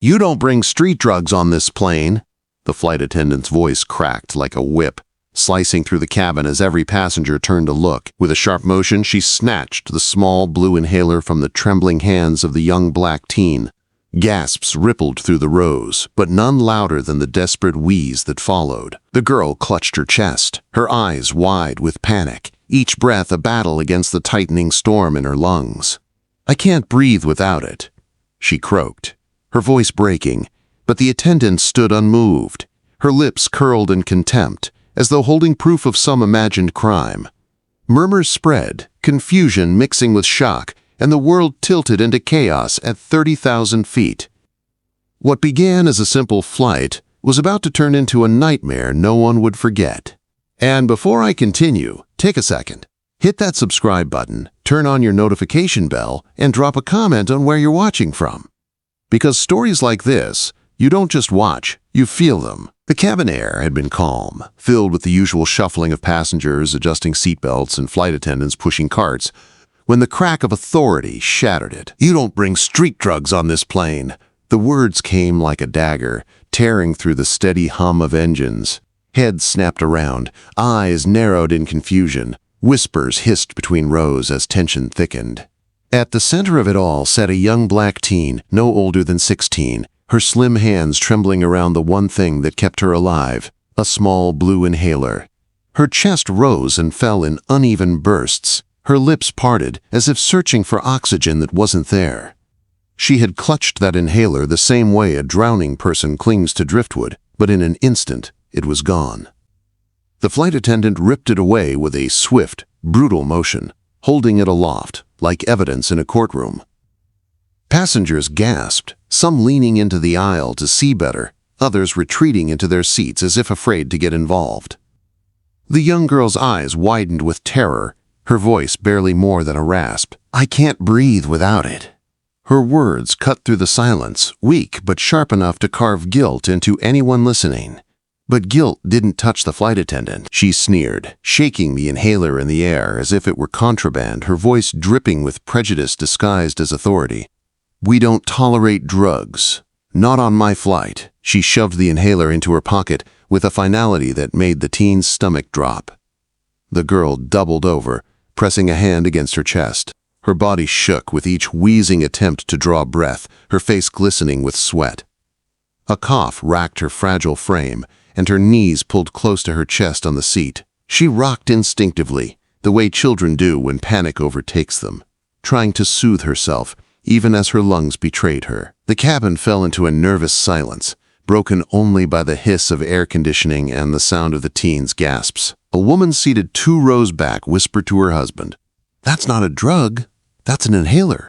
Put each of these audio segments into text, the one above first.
"You don't bring street drugs on this plane." The flight attendant's voice cracked like a whip, slicing through the cabin as every passenger turned to look. With a sharp motion, she snatched the small blue inhaler from the trembling hands of the young black teen. Gasps rippled through the rows, but none louder than the desperate wheeze that followed. The girl clutched her chest, her eyes wide with panic, each breath a battle against the tightening storm in her lungs. "I can't breathe without it," she croaked, her voice breaking, but the attendant stood unmoved, her lips curled in contempt, as though holding proof of some imagined crime. Murmurs spread, confusion mixing with shock, and the world tilted into chaos at 30,000 feet. What began as a simple flight was about to turn into a nightmare no one would forget. And before I continue, take a second. Hit that subscribe button, turn on your notification bell, and drop a comment on where you're watching from. Because stories like this, you don't just watch, you feel them. The cabin air had been calm, filled with the usual shuffling of passengers adjusting seatbelts and flight attendants pushing carts, when the crack of authority shattered it. "You don't bring street drugs on this plane." The words came like a dagger, tearing through the steady hum of engines. Heads snapped around, eyes narrowed in confusion. Whispers hissed between rows as tension thickened. At the center of it all sat a young black teen, no older than 16, her slim hands trembling around the one thing that kept her alive, a small blue inhaler. Her chest rose and fell in uneven bursts, her lips parted as if searching for oxygen that wasn't there. She had clutched that inhaler the same way a drowning person clings to driftwood, but in an instant, it was gone. The flight attendant ripped it away with a swift, brutal motion, holding it aloft, like evidence in a courtroom. Passengers gasped, some leaning into the aisle to see better, others retreating into their seats as if afraid to get involved. The young girl's eyes widened with terror, her voice barely more than a rasp. "I can't breathe without it." Her words cut through the silence, weak but sharp enough to carve guilt into anyone listening. But guilt didn't touch the flight attendant. She sneered, shaking the inhaler in the air as if it were contraband, her voice dripping with prejudice disguised as authority. "We don't tolerate drugs. Not on my flight." She shoved the inhaler into her pocket with a finality that made the teen's stomach drop. The girl doubled over, pressing a hand against her chest. Her body shook with each wheezing attempt to draw breath, her face glistening with sweat. A cough racked her fragile frame, and her knees pulled close to her chest on the seat. She rocked instinctively, the way children do when panic overtakes them, trying to soothe herself, even as her lungs betrayed her. The cabin fell into a nervous silence, broken only by the hiss of air conditioning and the sound of the teen's gasps. A woman seated 2 rows back whispered to her husband, "That's not a drug, that's an inhaler."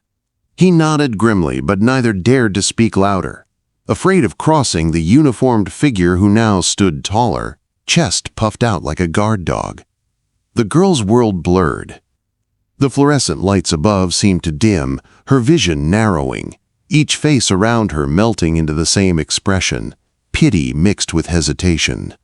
He nodded grimly, but neither dared to speak louder, afraid of crossing the uniformed figure who now stood taller, chest puffed out like a guard dog. The girl's world blurred. The fluorescent lights above seemed to dim, her vision narrowing, each face around her melting into the same expression, pity mixed with hesitation.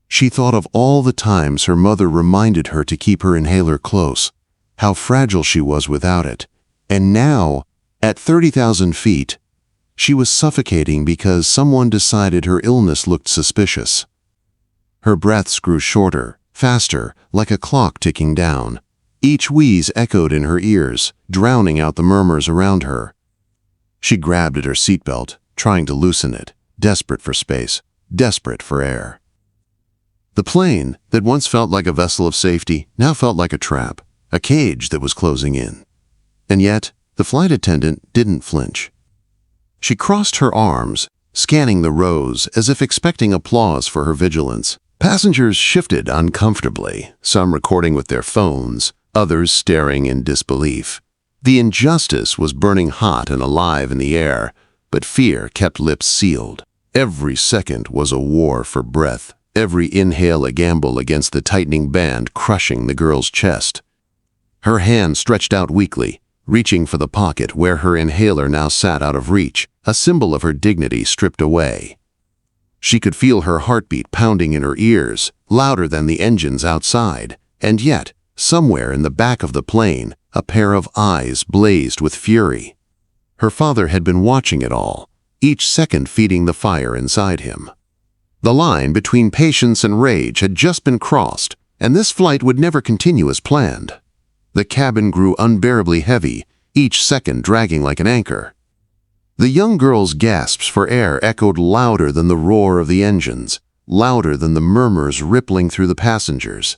She thought of all the times her mother reminded her to keep her inhaler close, how fragile she was without it, and now, at 30,000 feet, she was suffocating because someone decided her illness looked suspicious. Her breaths grew shorter, faster, like a clock ticking down. Each wheeze echoed in her ears, drowning out the murmurs around her. She grabbed at her seatbelt, trying to loosen it, desperate for space, desperate for air. The plane, that once felt like a vessel of safety, now felt like a trap, a cage that was closing in. And yet, the flight attendant didn't flinch. She crossed her arms, scanning the rows as if expecting applause for her vigilance. Passengers shifted uncomfortably, some recording with their phones, others staring in disbelief. The injustice was burning hot and alive in the air, but fear kept lips sealed. Every second was a war for breath, every inhale a gamble against the tightening band crushing the girl's chest. Her hand stretched out weakly, reaching for the pocket where her inhaler now sat out of reach, a symbol of her dignity stripped away. She could feel her heartbeat pounding in her ears, louder than the engines outside, and yet, somewhere in the back of the plane, a pair of eyes blazed with fury. Her father had been watching it all, each second feeding the fire inside him. The line between patience and rage had just been crossed, and this flight would never continue as planned. The cabin grew unbearably heavy, each second dragging like an anchor. The young girl's gasps for air echoed louder than the roar of the engines, louder than the murmurs rippling through the passengers.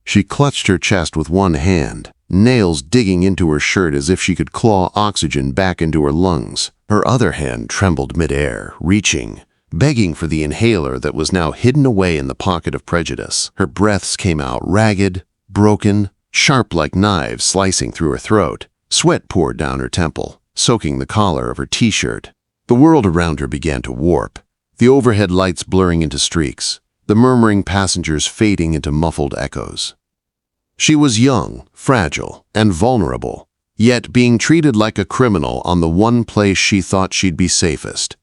She clutched her chest with one hand, nails digging into her shirt as if she could claw oxygen back into her lungs. Her other hand trembled midair, reaching, begging for the inhaler that was now hidden away in the pocket of prejudice. Her breaths came out ragged, broken, sharp like knives slicing through her throat. Sweat poured down her temple, soaking the collar of her t-shirt. The world around her began to warp, the overhead lights blurring into streaks, the murmuring passengers fading into muffled echoes. She was young, fragile, and vulnerable, yet being treated like a criminal on the one place she thought she'd be safest,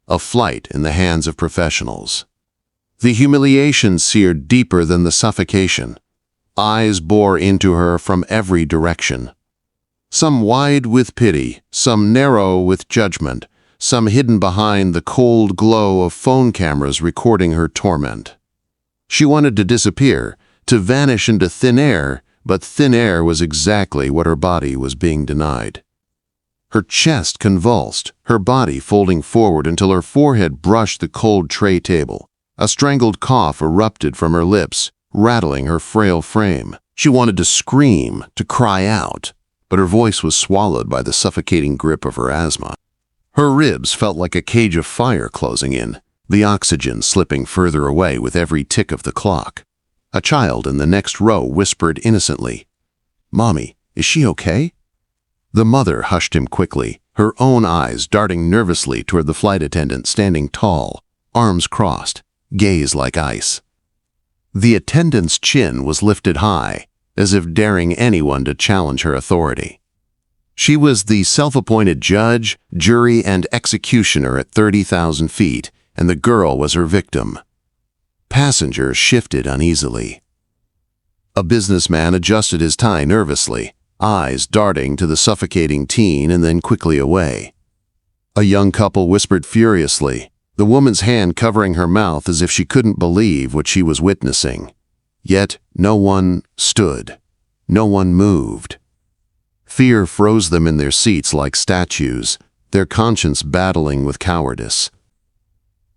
a flight in the hands of professionals. The humiliation seared deeper than the suffocation. Eyes bore into her from every direction. Some wide with pity, some narrow with judgment, some hidden behind the cold glow of phone cameras recording her torment. She wanted to disappear, to vanish into thin air, but thin air was exactly what her body was being denied. Her chest convulsed, her body folding forward until her forehead brushed the cold tray table. A strangled cough erupted from her lips, rattling her frail frame. She wanted to scream, to cry out, but her voice was swallowed by the suffocating grip of her asthma. Her ribs felt like a cage of fire closing in, the oxygen slipping further away with every tick of the clock. A child in the next row whispered innocently, "Mommy, is she okay?" The mother hushed him quickly, her own eyes darting nervously toward the flight attendant standing tall, arms crossed, gaze like ice. The attendant's chin was lifted high, as if daring anyone to challenge her authority. She was the self-appointed judge, jury, and executioner at 30,000 feet, and the girl was her victim. Passengers shifted uneasily. A businessman adjusted his tie nervously, eyes darting to the suffocating teen and then quickly away. A young couple whispered furiously, the woman's hand covering her mouth as if she couldn't believe what she was witnessing. Yet no one stood. No one moved. Fear froze them in their seats like statues, their conscience battling with cowardice.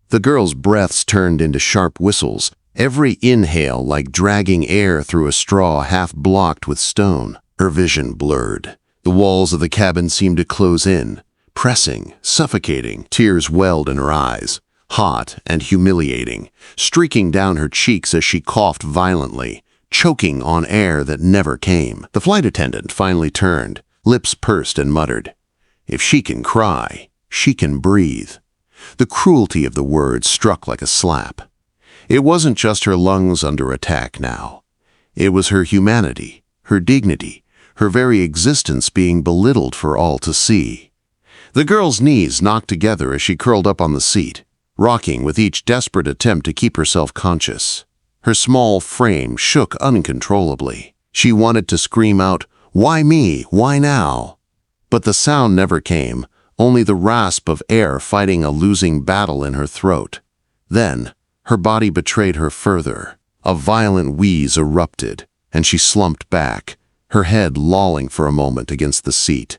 The girl's breaths turned into sharp whistles, every inhale like dragging air through a straw half blocked with stone. Her vision blurred. The walls of the cabin seemed to close in, pressing, suffocating. Tears welled in her eyes, hot and humiliating, streaking down her cheeks as she coughed violently, choking on air that never came. The flight attendant finally turned, lips pursed, and muttered, "If she can cry, she can breathe." The cruelty of the words struck like a slap. It wasn't just her lungs under attack now. It was her humanity, her dignity, her very existence being belittled for all to see. The girl's knees knocked together as she curled up on the seat, rocking with each desperate attempt to keep herself conscious. Her small frame shook uncontrollably. She wanted to scream out, "Why me? Why now?" But the sound never came, only the rasp of air fighting a losing battle in her throat. Then, her body betrayed her further. A violent wheeze erupted, and she slumped back, her head lolling for a moment against the seat.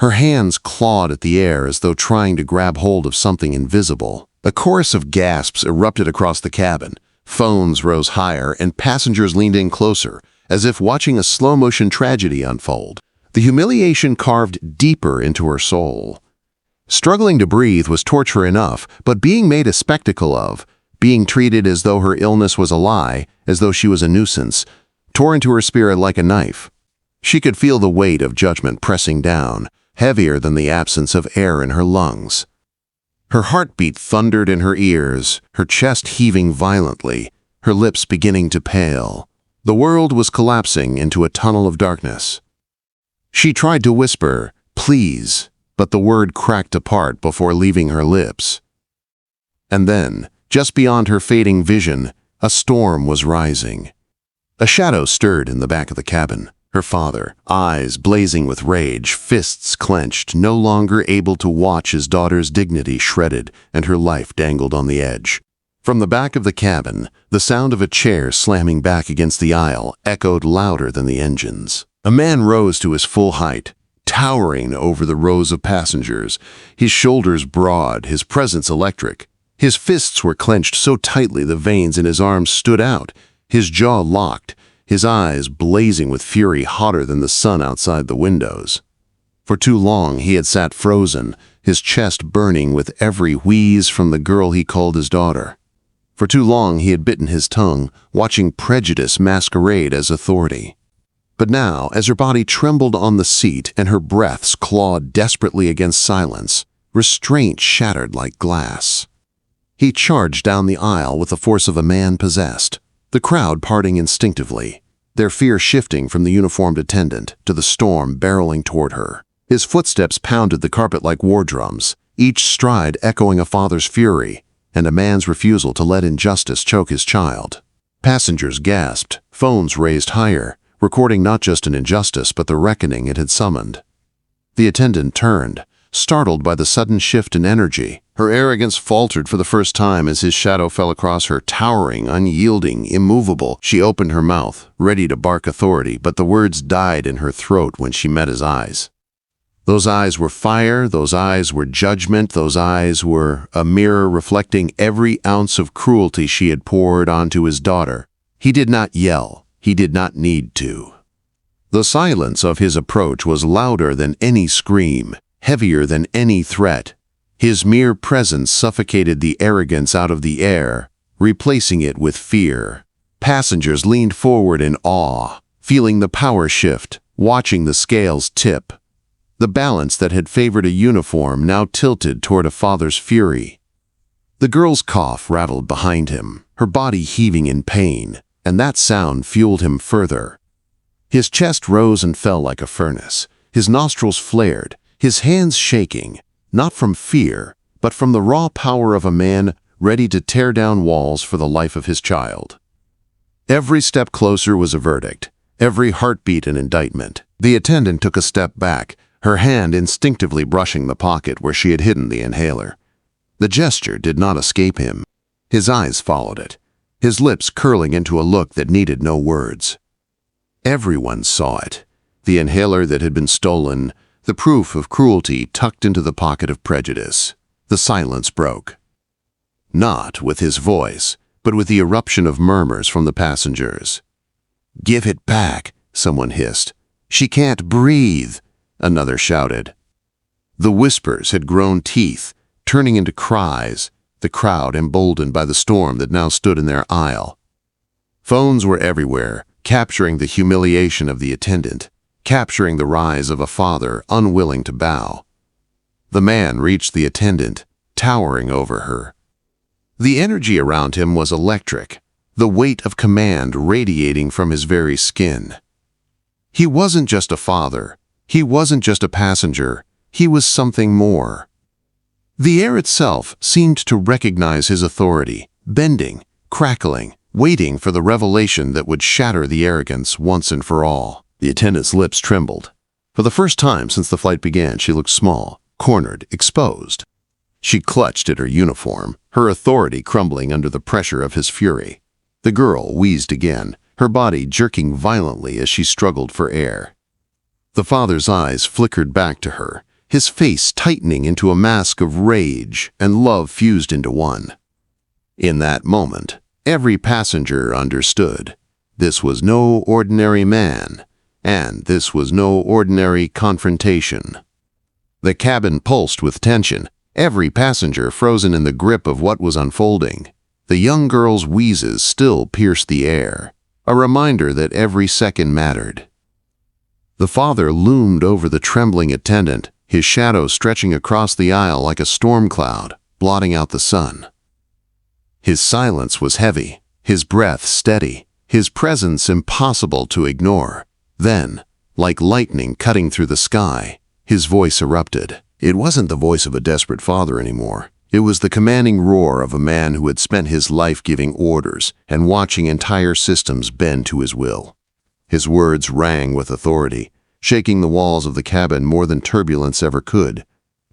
Her hands clawed at the air as though trying to grab hold of something invisible. A chorus of gasps erupted across the cabin. Phones rose higher, and passengers leaned in closer, as if watching a slow-motion tragedy unfold. The humiliation carved deeper into her soul. Struggling to breathe was torture enough, but being made a spectacle of, being treated as though her illness was a lie, as though she was a nuisance, tore into her spirit like a knife. She could feel the weight of judgment pressing down, heavier than the absence of air in her lungs. Her heartbeat thundered in her ears, her chest heaving violently, her lips beginning to pale. The world was collapsing into a tunnel of darkness. She tried to whisper, "Please," but the word cracked apart before leaving her lips. And then, just beyond her fading vision, a storm was rising. A shadow stirred in the back of the cabin, Her father, eyes blazing with rage, fists clenched, no longer able to watch his daughter's dignity shredded and her life dangled on the edge. From the back of the cabin, the sound of a chair slamming back against the aisle echoed louder than the engines. A man rose to his full height, towering over the rows of passengers, his shoulders broad, his presence electric. His fists were clenched so tightly the veins in his arms stood out, his jaw locked, his eyes blazing with fury hotter than the sun outside the windows. For too long he had sat frozen, his chest burning with every wheeze from the girl he called his daughter. For too long he had bitten his tongue, watching prejudice masquerade as authority. But now, as her body trembled on the seat and her breaths clawed desperately against silence, restraint shattered like glass. He charged down the aisle with the force of a man possessed, the crowd parting instinctively, their fear shifting from the uniformed attendant to the storm barreling toward her. His footsteps pounded the carpet like war drums, each stride echoing a father's fury and a man's refusal to let injustice choke his child. Passengers gasped, phones raised higher, recording not just an injustice but the reckoning it had summoned. The attendant turned, startled by the sudden shift in energy. Her arrogance faltered for the first time as his shadow fell across her, towering, unyielding, immovable. She opened her mouth, ready to bark authority, but the words died in her throat when she met his eyes. Those eyes were fire, those eyes were judgment, those eyes were a mirror reflecting every ounce of cruelty she had poured onto his daughter. He did not yell. He did not need to. The silence of his approach was louder than any scream, heavier than any threat. His mere presence suffocated the arrogance out of the air, replacing it with fear. Passengers leaned forward in awe, feeling the power shift, watching the scales tip. The balance that had favored a uniform now tilted toward a father's fury. The girl's cough rattled behind him, her body heaving in pain, and that sound fueled him further. His chest rose and fell like a furnace, his nostrils flared, his hands shaking, not from fear, but from the raw power of a man ready to tear down walls for the life of his child. Every step closer was a verdict, every heartbeat an indictment. The attendant took a step back, her hand instinctively brushing the pocket where she had hidden the inhaler. The gesture did not escape him. His eyes followed it, his lips curling into a look that needed no words. Everyone saw it, the inhaler that had been stolen, the proof of cruelty tucked into the pocket of prejudice. The silence broke. Not with his voice, but with the eruption of murmurs from the passengers. "Give it back," someone hissed. "She can't breathe," another shouted. The whispers had grown teeth, turning into cries, the crowd emboldened by the storm that now stood in their aisle. Phones were everywhere, capturing the humiliation of the attendant, capturing the rise of a father unwilling to bow. The man reached the attendant, towering over her. The energy around him was electric, the weight of command radiating from his very skin. He wasn't just a father, he wasn't just a passenger, he was something more. The air itself seemed to recognize his authority, bending, crackling, waiting for the revelation that would shatter the arrogance once and for all. The attendant's lips trembled. For the first time since the flight began, she looked small, cornered, exposed. She clutched at her uniform, her authority crumbling under the pressure of his fury. The girl wheezed again, her body jerking violently as she struggled for air. The father's eyes flickered back to her, his face tightening into a mask of rage and love fused into one. In that moment, every passenger understood. This was no ordinary man, and this was no ordinary confrontation. The cabin pulsed with tension, every passenger frozen in the grip of what was unfolding. The young girl's wheezes still pierced the air, a reminder that every second mattered. The father loomed over the trembling attendant, his shadow stretching across the aisle like a storm cloud, blotting out the sun. His silence was heavy, his breath steady, his presence impossible to ignore. Then, like lightning cutting through the sky, his voice erupted. It wasn't the voice of a desperate father anymore. It was the commanding roar of a man who had spent his life giving orders and watching entire systems bend to his will. His words rang with authority, shaking the walls of the cabin more than turbulence ever could.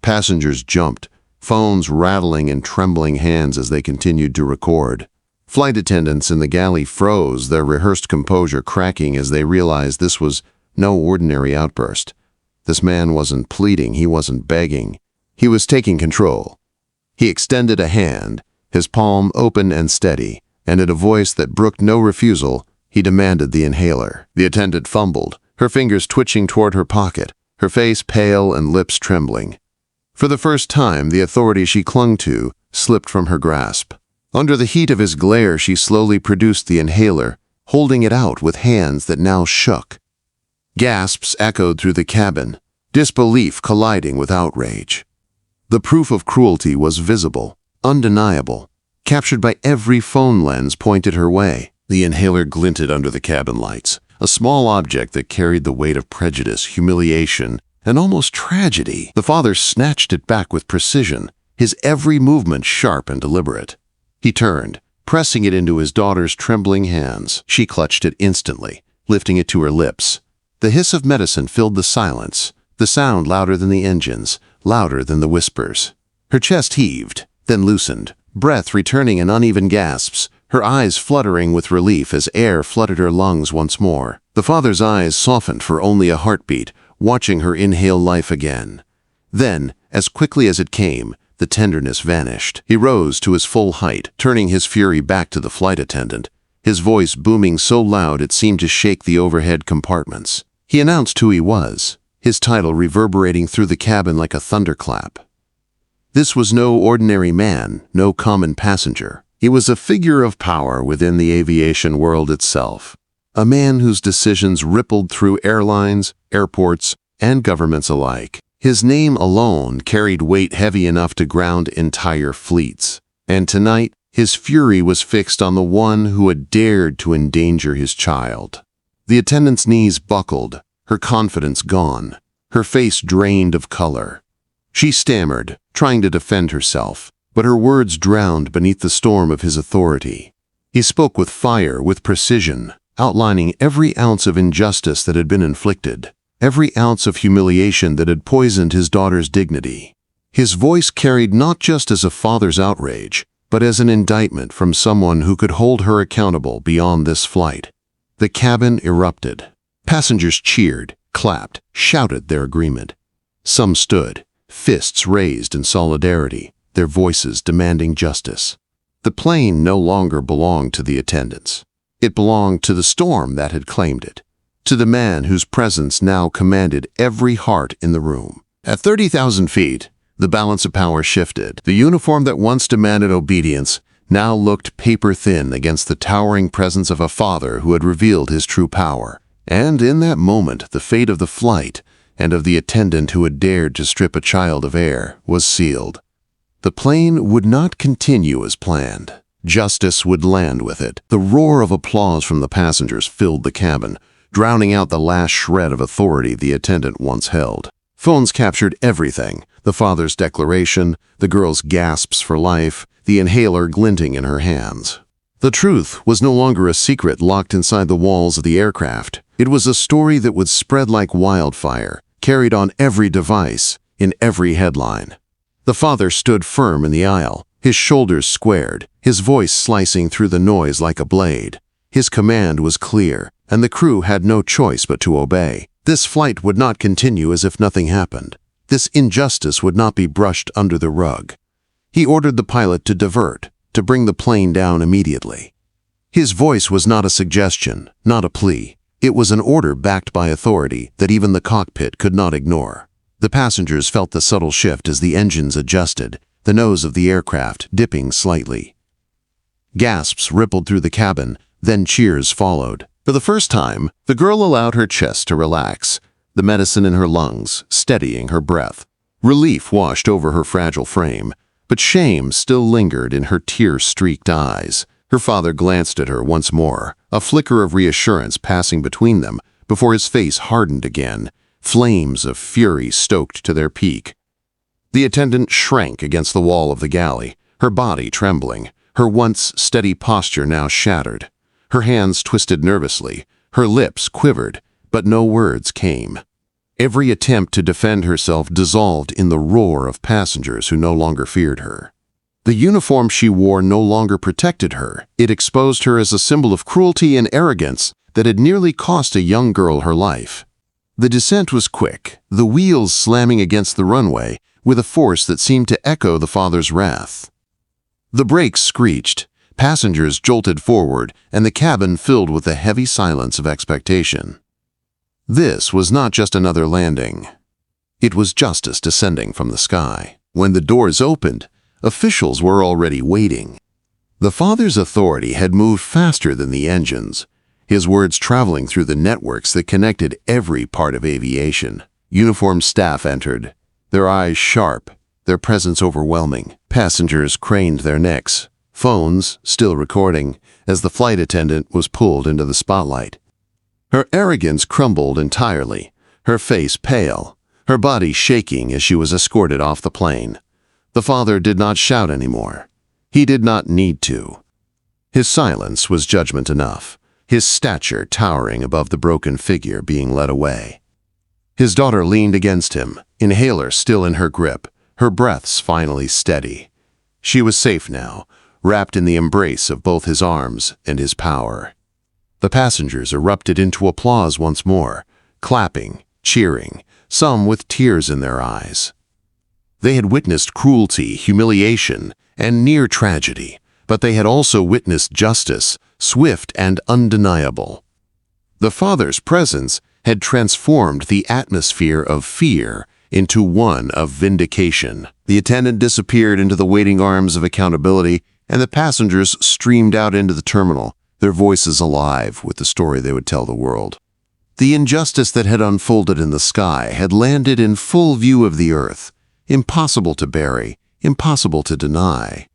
Passengers jumped, phones rattling in trembling hands as they continued to record. Flight attendants in the galley froze, their rehearsed composure cracking as they realized this was no ordinary outburst. This man wasn't pleading, he wasn't begging. He was taking control. He extended a hand, his palm open and steady, and in a voice that brooked no refusal, he demanded the inhaler. The attendant fumbled, her fingers twitching toward her pocket, her face pale and lips trembling. For the first time, the authority she clung to slipped from her grasp. Under the heat of his glare, she slowly produced the inhaler, holding it out with hands that now shook. Gasps echoed through the cabin, disbelief colliding with outrage. The proof of cruelty was visible, undeniable, captured by every phone lens pointed her way. The inhaler glinted under the cabin lights, a small object that carried the weight of prejudice, humiliation, and almost tragedy. The father snatched it back with precision, his every movement sharp and deliberate. He turned, pressing it into his daughter's trembling hands. She clutched it instantly, lifting it to her lips. The hiss of medicine filled the silence, the sound louder than the engines, louder than the whispers. Her chest heaved, then loosened, breath returning in uneven gasps, her eyes fluttering with relief as air flooded her lungs once more. The father's eyes softened for only a heartbeat, watching her inhale life again. Then, as quickly as it came, the tenderness vanished. He rose to his full height, turning his fury back to the flight attendant, his voice booming so loud it seemed to shake the overhead compartments. He announced who he was, his title reverberating through the cabin like a thunderclap. This was no ordinary man, no common passenger. He was a figure of power within the aviation world itself, a man whose decisions rippled through airlines, airports, and governments alike. His name alone carried weight heavy enough to ground entire fleets. And tonight, his fury was fixed on the one who had dared to endanger his child. The attendant's knees buckled, her confidence gone, her face drained of color. She stammered, trying to defend herself, but her words drowned beneath the storm of his authority. He spoke with fire, with precision, outlining every ounce of injustice that had been inflicted, every ounce of humiliation that had poisoned his daughter's dignity. His voice carried not just as a father's outrage, but as an indictment from someone who could hold her accountable beyond this flight. The cabin erupted. Passengers cheered, clapped, shouted their agreement. Some stood, fists raised in solidarity, their voices demanding justice. The plane no longer belonged to the attendants. It belonged to the storm that had claimed it, to the man whose presence now commanded every heart in the room. At 30,000 feet, the balance of power shifted. The uniform that once demanded obedience now looked paper-thin against the towering presence of a father who had revealed his true power. And in that moment, the fate of the flight and of the attendant who had dared to strip a child of air was sealed. The plane would not continue as planned. Justice would land with it. The roar of applause from the passengers filled the cabin, drowning out the last shred of authority the attendant once held. Phones captured everything: the father's declaration, the girl's gasps for life, the inhaler glinting in her hands. The truth was no longer a secret locked inside the walls of the aircraft. It was a story that would spread like wildfire, carried on every device, in every headline. The father stood firm in the aisle, his shoulders squared, his voice slicing through the noise like a blade. His command was clear, and the crew had no choice but to obey. This flight would not continue as if nothing happened. This injustice would not be brushed under the rug. He ordered the pilot to divert, to bring the plane down immediately. His voice was not a suggestion, not a plea. It was an order backed by authority that even the cockpit could not ignore. The passengers felt the subtle shift as the engines adjusted, the nose of the aircraft dipping slightly. Gasps rippled through the cabin, then cheers followed. For the first time, the girl allowed her chest to relax, the medicine in her lungs steadying her breath. Relief washed over her fragile frame, but shame still lingered in her tear-streaked eyes. Her father glanced at her once more, a flicker of reassurance passing between them before his face hardened again, flames of fury stoked to their peak. The attendant shrank against the wall of the galley, her body trembling, her once steady posture now shattered. Her hands twisted nervously, Her lips quivered, but no words came. Every attempt to defend herself dissolved in the roar of passengers who no longer feared her. The uniform she wore no longer protected her. It exposed her as a symbol of cruelty and arrogance that had nearly cost a young girl her life. The descent was quick, the wheels slamming against the runway with a force that seemed to echo the father's wrath. The brakes screeched, passengers jolted forward, and the cabin filled with the heavy silence of expectation. This was not just another landing. It was justice descending from the sky. When the doors opened, officials were already waiting. The father's authority had moved faster than the engines, his words traveling through the networks that connected every part of aviation. Uniformed staff entered, their eyes sharp, their presence overwhelming. Passengers craned their necks, phones still recording, as the flight attendant was pulled into the spotlight. Her arrogance crumbled entirely, her face pale, her body shaking as she was escorted off the plane. The father did not shout anymore. He did not need to. His silence was judgment enough, his stature towering above the broken figure being led away. His daughter leaned against him, inhaler still in her grip, her breaths finally steady. She was safe now, wrapped in the embrace of both his arms and his power. The passengers erupted into applause once more, clapping, cheering, some with tears in their eyes. They had witnessed cruelty, humiliation, and near tragedy, but they had also witnessed justice, swift and undeniable. The father's presence had transformed the atmosphere of fear into one of vindication. The attendant disappeared into the waiting arms of accountability, and the passengers streamed out into the terminal, their voices alive with the story they would tell the world. The injustice that had unfolded in the sky had landed in full view of the earth, impossible to bury, impossible to deny.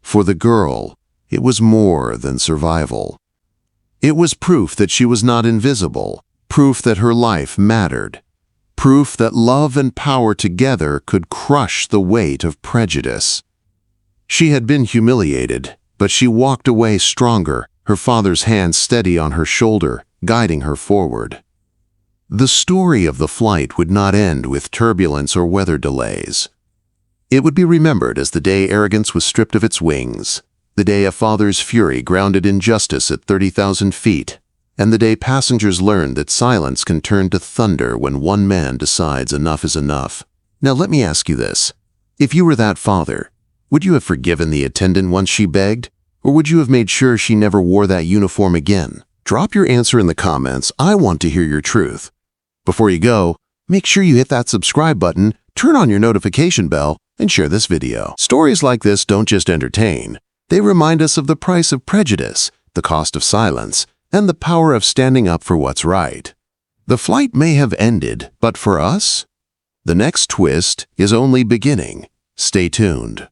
For the girl, it was more than survival. It was proof that she was not invisible, proof that her life mattered, proof that love and power together could crush the weight of prejudice. She had been humiliated, but she walked away stronger, her father's hand steady on her shoulder, guiding her forward. The story of the flight would not end with turbulence or weather delays. It would be remembered as the day arrogance was stripped of its wings, the day a father's fury grounded injustice at 30,000 feet, and the day passengers learned that silence can turn to thunder when one man decides enough is enough. Now let me ask you this. If you were that father, would you have forgiven the attendant once she begged? Or would you have made sure she never wore that uniform again? Drop your answer in the comments. I want to hear your truth. Before you go, make sure you hit that subscribe button, turn on your notification bell, and share this video. Stories like this don't just entertain. They remind us of the price of prejudice, the cost of silence, and the power of standing up for what's right. The flight may have ended, but for us, the next twist is only beginning. Stay tuned.